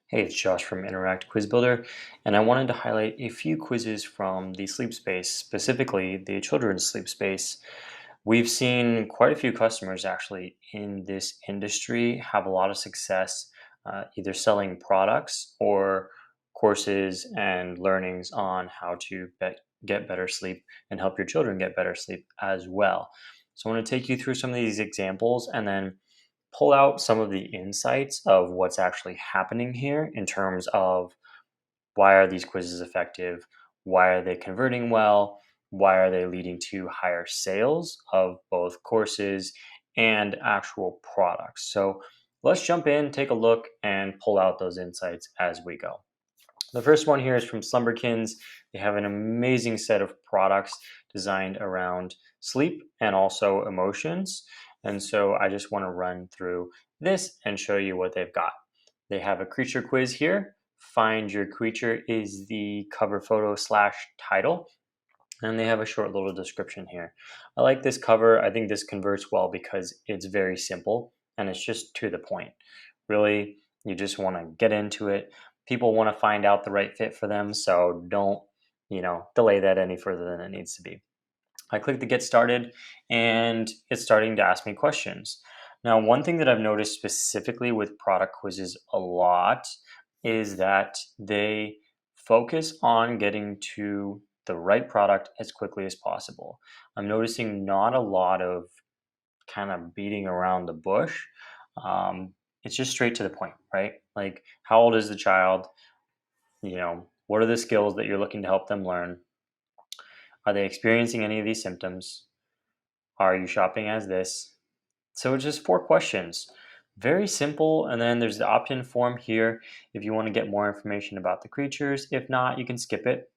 Hey, it's Josh from Interact Quiz Builder, and I wanted to highlight a few quizzes from the sleep space, specifically the children's sleep space. We've seen quite a few customers actually in this industry have a lot of success either selling products or courses and learnings on how to get better sleep and help your children get better sleep as well. So I want to take you through some of these examples and then pull out some of the insights of what's actually happening here in terms of why are these quizzes effective? Why are they converting well? Why are they leading to higher sales of both courses and actual products? So let's jump in, take a look, and pull out those insights as we go. The first one here is from Slumberkins. They have an amazing set of products designed around sleep and also emotions. And so I just want to run through this and show you what they've got. They have a creature quiz here. Find Your Creature is the cover photo slash title. And they have a short little description here. I like this cover. I think this converts well because it's very simple and it's just to the point. Really, you just want to get into it. People want to find out the right fit for them, so don't, delay that any further than it needs to be. I click the get started and it's starting to ask me questions. Now, one thing that I've noticed specifically with product quizzes a lot is that they focus on getting to the right product as quickly as possible. I'm noticing not a lot of kind of beating around the bush. It's just straight to the point, right? Like, how old is the child? What are the skills that you're looking to help them learn? Are they experiencing any of these symptoms? Are you shopping as this? So it's just four questions. Very simple. And then there's the opt in form here if you want to get more information about the creatures. If not, you can skip it.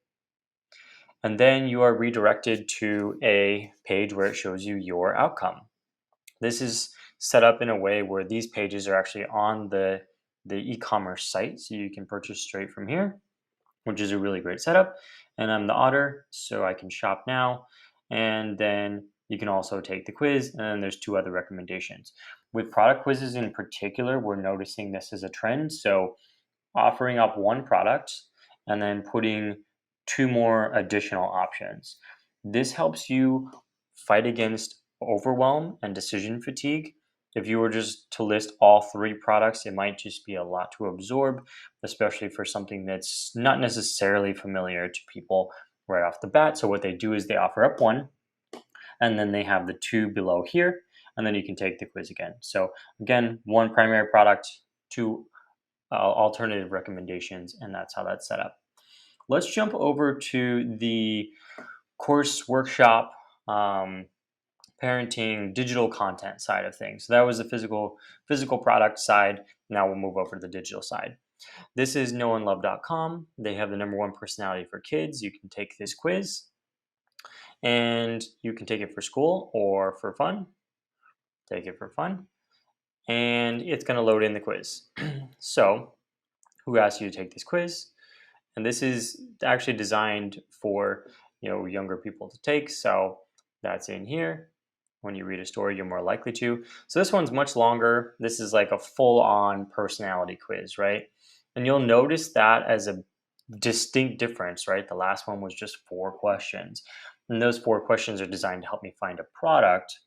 And then you are redirected to a page where it shows you your outcome. This is set up in a way where these pages are actually on the e-commerce site, so you can purchase straight from here, which is a really great setup. And I'm the author, so I can shop now. And then you can also take the quiz, and then there's two other recommendations. With product quizzes in particular, we're noticing this as a trend. So offering up one product and then putting two more additional options. This helps you fight against overwhelm and decision fatigue. If you were just to list all three products, it might just be a lot to absorb, especially for something that's not necessarily familiar to people right off the bat. So, what they do is they offer up one, and then they have the two below here, and then you can take the quiz again. So, again, one primary product, two alternative recommendations, and that's how that's set up. Let's jump over to the course workshop parenting digital content side of things. So that was the physical product side. Now we'll move over to the digital side. This is knowandlove.com. They have the number one personality for kids. You can take this quiz and you can take it for school or for fun. Take it for fun. And it's going to load in the quiz. So, who asked you to take this quiz? And this is actually designed for younger people to take. So that's in here. When you read a story, you're more likely to. So this one's much longer. This is like a full-on personality quiz, right? And you'll notice that as a distinct difference, right? The last one was just four questions. And those four questions are designed to help me find a product.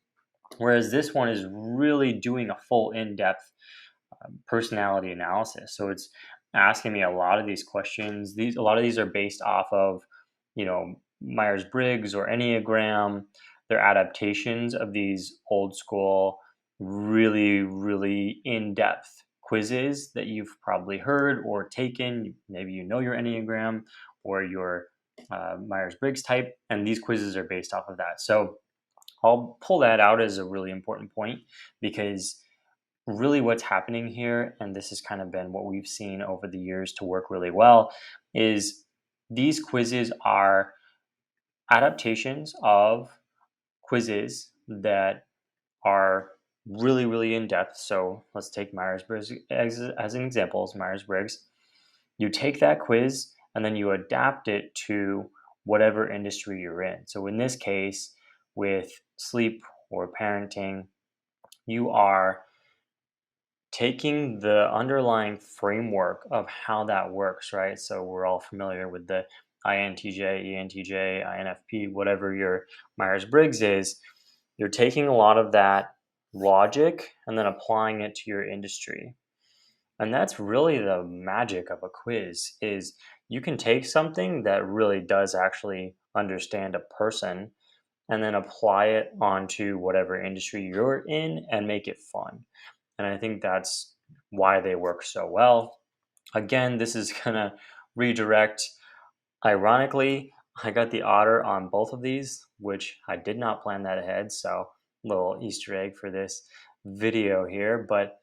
Whereas this one is really doing a full in-depth personality analysis. So it's asking me a lot of these questions. A lot of these are based off of, Myers-Briggs or Enneagram. They're adaptations of these old school, really, really in-depth quizzes that you've probably heard or taken. Maybe you know your Enneagram or your Myers-Briggs type, and these quizzes are based off of that. So I'll pull that out as a really important point because really what's happening here, and this has kind of been what we've seen over the years to work really well, is these quizzes are adaptations of quizzes that are really, really in depth. So let's take Myers-Briggs as an example. Myers-Briggs. You take that quiz and then you adapt it to whatever industry you're in. So in this case, with sleep or parenting, you are taking the underlying framework of how that works, right? So we're all familiar with the INTJ, ENTJ, INFP, whatever your Myers Briggs is. You're taking a lot of that logic and then applying it to your industry. And that's really the magic of a quiz is you can take something that really does actually understand a person and then apply it onto whatever industry you're in and make it fun. And I think that's why they work so well. Again, this is going to redirect. Ironically, I got the otter on both of these, which I did not plan that ahead. So, little Easter egg for this video here. But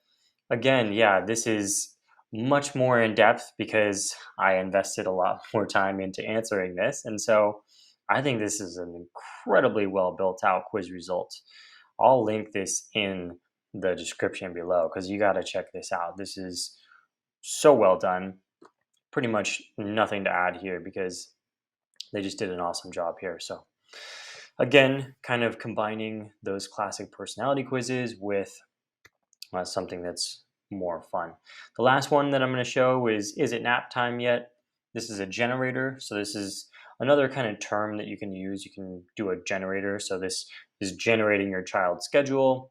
again, yeah, this is much more in depth because I invested a lot more time into answering this. And so I think this is an incredibly well built out quiz result. I'll link this in the description below because you got to check this out. This is so well done. Pretty much nothing to add here because they just did an awesome job here. So, again, kind of combining those classic personality quizzes with something that's more fun. The last one that I'm going to show is it nap time yet? This is a generator. So this is another kind of term that you can use. You can do a generator. So this is generating your child's schedule,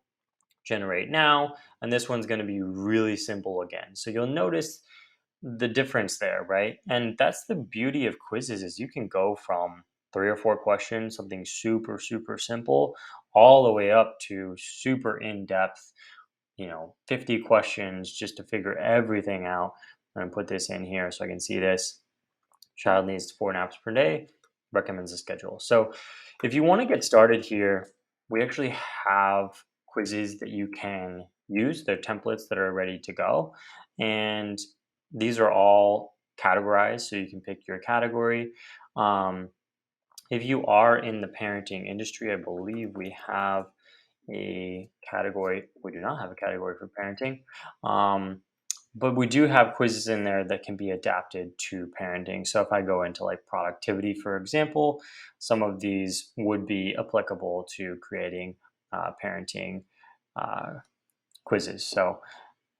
generate now, and this one's going to be really simple again. So you'll notice the difference there, right? And that's the beauty of quizzes is you can go from 3 or 4 questions, something super simple, all the way up to super in-depth 50 questions just to figure everything out. I'm going to put this in here so I can see this. Child needs 4 naps per day, recommends a schedule. So if you want to get started here, we actually have quizzes that you can use. They're templates that are ready to go. And these are all categorized, so you can pick your category. If you are in the parenting industry, I believe we have a category. We do not have a category for parenting, but we do have quizzes in there that can be adapted to parenting. So if I go into like productivity, for example, some of these would be applicable to creating parenting uh, quizzes. So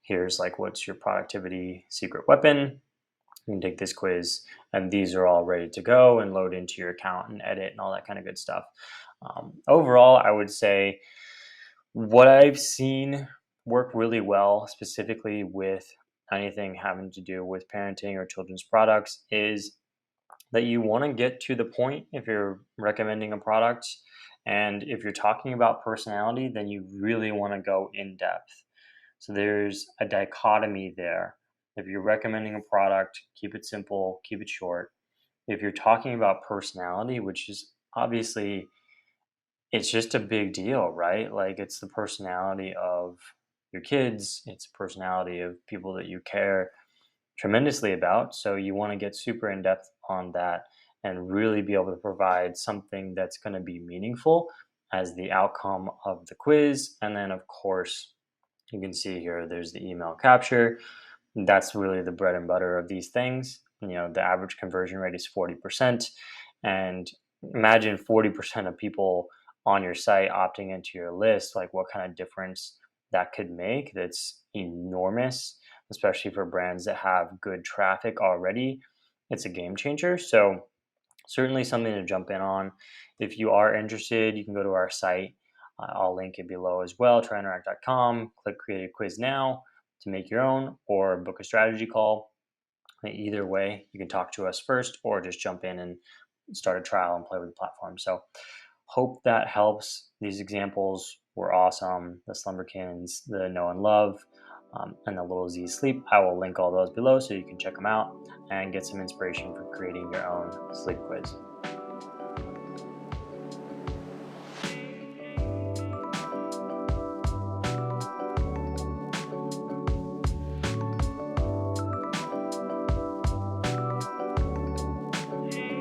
here's like, what's your productivity secret weapon? You can take this quiz, and these are all ready to go and load into your account and edit and all that kind of good stuff. Overall, I would say what I've seen work really well, specifically with anything having to do with parenting or children's products, is that you want to get to the point if you're recommending a product. And if you're talking about personality, then you really want to go in depth. So there's a dichotomy there. If you're recommending a product, keep it simple, keep it short. If you're talking about personality, which is obviously it's just a big deal, right? Like it's the personality of your kids, it's the personality of people that you care tremendously about. So you want to get super in depth on that and really be able to provide something that's going to be meaningful as the outcome of the quiz. And then, of course, you can see here there's the email capture. That's really the bread and butter of these things. The average conversion rate is 40%. And imagine 40% of people on your site opting into your list, like what kind of difference that could make. That's enormous, especially for brands that have good traffic already. It's a game changer. So certainly something to jump in on. If you are interested, you can go to our site. I'll link it below as well, tryinteract.com. Click create a quiz now to make your own or book a strategy call. Either way, you can talk to us first or just jump in and start a trial and play with the platform. So hope that helps. These examples were awesome. The Slumberkins, the Know and Love, and the Little Z Sleep. I will link all those below so you can check them out and get some inspiration for creating your own sleep quiz.